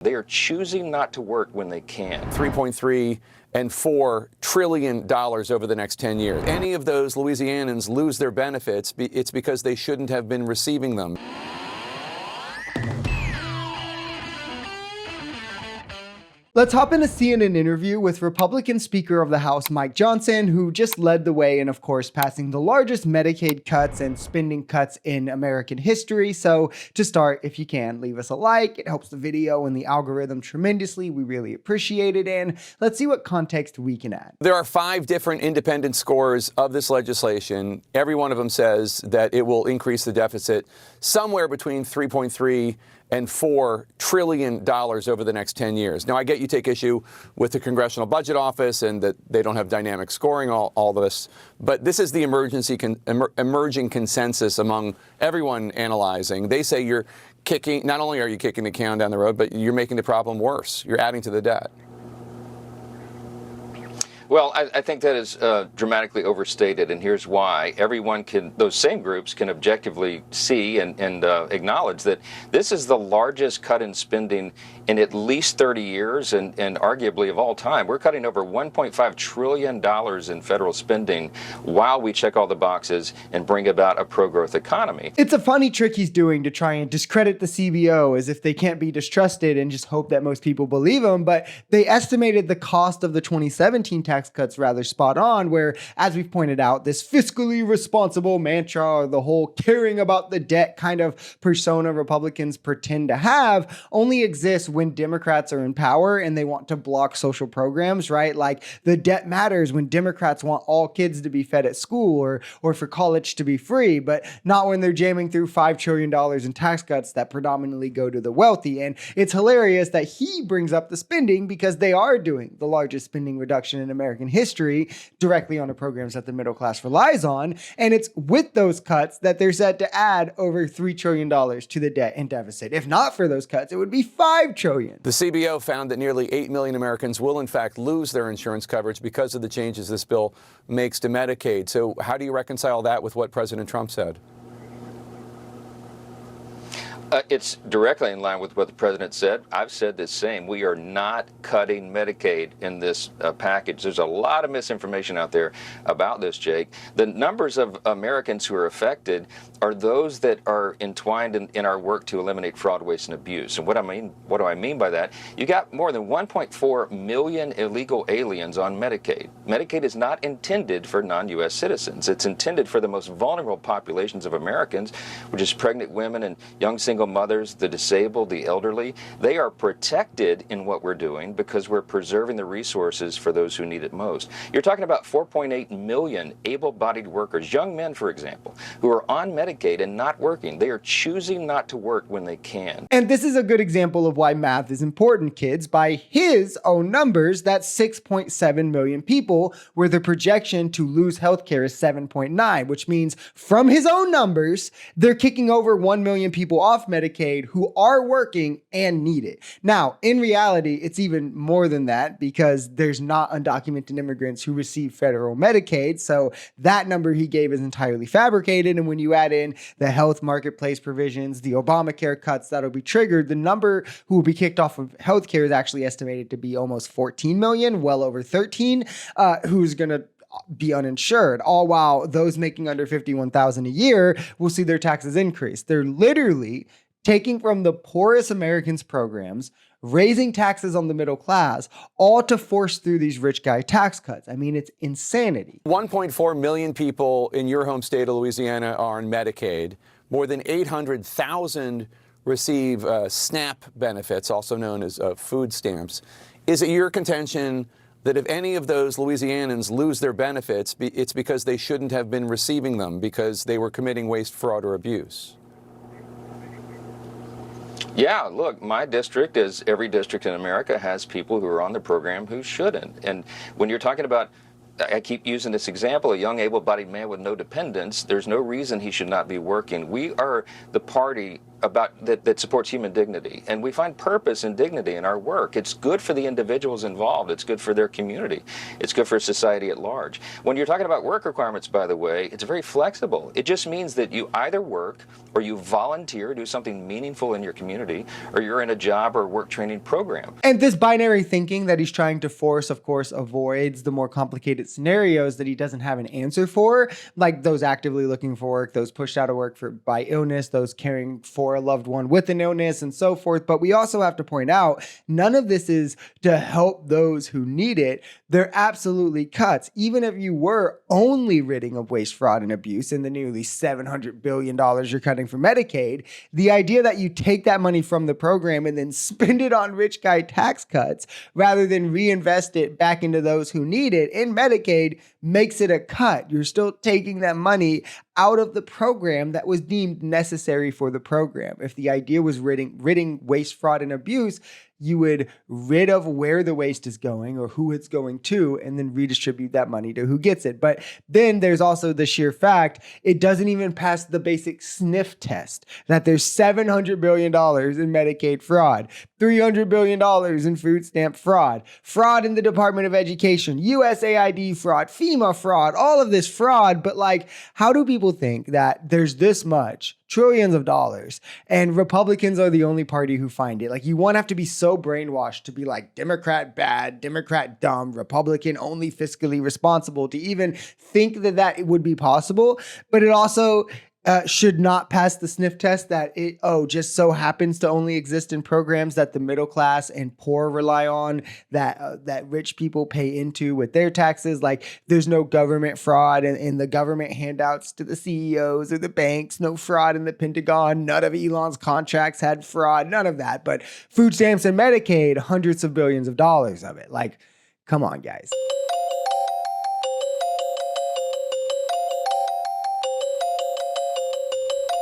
They are choosing not to work when they can. 3.3 and $4 trillion over the next 10 years. Any of those Louisianans lose their benefits, it's because they shouldn't have been receiving them. Let's hop in a CNN interview with Republican Speaker of the House Mike Johnson, who just led the way in, of course, passing the largest Medicaid cuts and spending cuts in American history. So to start, if you can, leave us a like. It helps the video and the algorithm tremendously. We really appreciate it. And let's see what context we can add. There are 5 different independent scores of this legislation. Every one of them says that it will increase the deficit somewhere between 3.3 and $4 trillion over the next 10 years. Now, I get you take issue with the Congressional Budget Office and that they don't have dynamic scoring, all this, but this is the emerging consensus among everyone analyzing. They say you're kicking, not only are you kicking the can down the road, but you're making the problem worse. You're adding to the debt. Well, I think that is dramatically overstated, and here's why. Those same groups can objectively see and acknowledge that this is the largest cut in spending in at least 30 years and arguably of all time. We're cutting over $1.5 trillion in federal spending while we check all the boxes and bring about a pro-growth economy. It's a funny trick he's doing to try and discredit the CBO as if they can't be distrusted and just hope that most people believe him, but they estimated the cost of the 2017 tax cuts rather spot on, where, as we've pointed out, this fiscally responsible mantra, or the whole caring about the debt kind of persona Republicans pretend to have, only exists when Democrats are in power and they want to block social programs, right? Like the debt matters when Democrats want all kids to be fed at school or for college to be free, but not when they're jamming through $5 trillion in tax cuts that predominantly go to the wealthy. And it's hilarious that he brings up the spending because they are doing the largest spending reduction in American history directly on the programs that the middle class relies on. And it's with those cuts that they're set to add over $3 trillion to the debt and deficit. If not for those cuts, it would be $5 trillion. The CBO found that nearly 8 million Americans will in fact lose their insurance coverage because of the changes this bill makes to Medicaid. So how do you reconcile that with what President Trump said? It's directly in line with what the president said. I've said the same. We are not cutting Medicaid in this package. There's a lot of misinformation out there about this, Jake. The numbers of Americans who are affected are those that are entwined in our work to eliminate fraud, waste, and abuse. And what do I mean by that? You got more than 1.4 million illegal aliens on Medicaid. Medicaid is not intended for non-U.S. citizens. It's intended for the most vulnerable populations of Americans, which is pregnant women and young single mothers, the disabled, the elderly. They are protected in what we're doing because we're preserving the resources for those who need it most. You're talking about 4.8 million able-bodied workers, young men, for example, who are on Medicaid and not working. They are choosing not to work when they can. And this is a good example of why math is important, kids. By his own numbers, that's 6.7 million people, where the projection to lose healthcare is 7.9, which means from his own numbers, they're kicking over 1 million people off Medicaid who are working and need it. Now, in reality, it's even more than that because there's not undocumented immigrants who receive federal Medicaid. So that number he gave is entirely fabricated. And when you add in the health marketplace provisions, the Obamacare cuts that'll be triggered, the number who will be kicked off of healthcare is actually estimated to be almost 14 million, well over 13, who's going to be uninsured, all while those making under $51,000 a year will see their taxes increase. They're literally taking from the poorest Americans' programs, raising taxes on the middle class, all to force through these rich guy tax cuts. I mean, it's insanity. 1.4 million people in your home state of Louisiana are on Medicaid. More than 800,000 receive SNAP benefits, also known as food stamps. Is it your contention that if any of those Louisianans lose their benefits, it's because they shouldn't have been receiving them because they were committing waste, fraud, or abuse? Yeah, look, my district, as every district in America, has people who are on the program who shouldn't. And when you're talking about I keep using this example, a young able-bodied man with no dependents, there's no reason he should not be working. We are the party that supports human dignity, and we find purpose and dignity in our work. It's good for the individuals involved. It's good for their community. It's good for society at large. When you're talking about work requirements, by the way, it's very flexible. It just means that you either work or you volunteer, do something meaningful in your community, or you're in a job or work training program. And this binary thinking that he's trying to force, of course, avoids the more complicated scenarios that he doesn't have an answer for, like those actively looking for work, those pushed out of work by illness, those caring for a loved one with an illness, and so forth. But we also have to point out, none of this is to help those who need it. They're absolutely cuts. Even if you were only ridding of waste, fraud, and abuse in the nearly $700 billion you're cutting from Medicaid, the idea that you take that money from the program and then spend it on rich guy tax cuts rather than reinvest it back into those who need it in Medicaid makes it a cut. You're still taking that money out of the program that was deemed necessary for the program. If the idea was ridding waste, fraud, and abuse, you would rid of where the waste is going or who it's going to, and then redistribute that money to who gets it. But then there's also the sheer fact it doesn't even pass the basic sniff test, that there's $700 billion in Medicaid fraud, $300 billion in food stamp fraud, fraud in the Department of Education, USAID fraud, FEMA fraud, all of this fraud. But like, how do people think that there's this much, trillions of dollars, and Republicans are the only party who find it? Like, you won't have to be so brainwashed to be like Democrat bad, Democrat dumb, Republican only fiscally responsible to even think that it would be possible. But it also should not pass the sniff test that it just so happens to only exist in programs that the middle class and poor rely on, that rich people pay into with their taxes. Like, there's no government fraud in the government handouts to the CEOs or the banks, no fraud in the Pentagon, none of Elon's contracts had fraud, none of that. But food stamps and Medicaid, hundreds of billions of dollars of it. Like, come on, guys.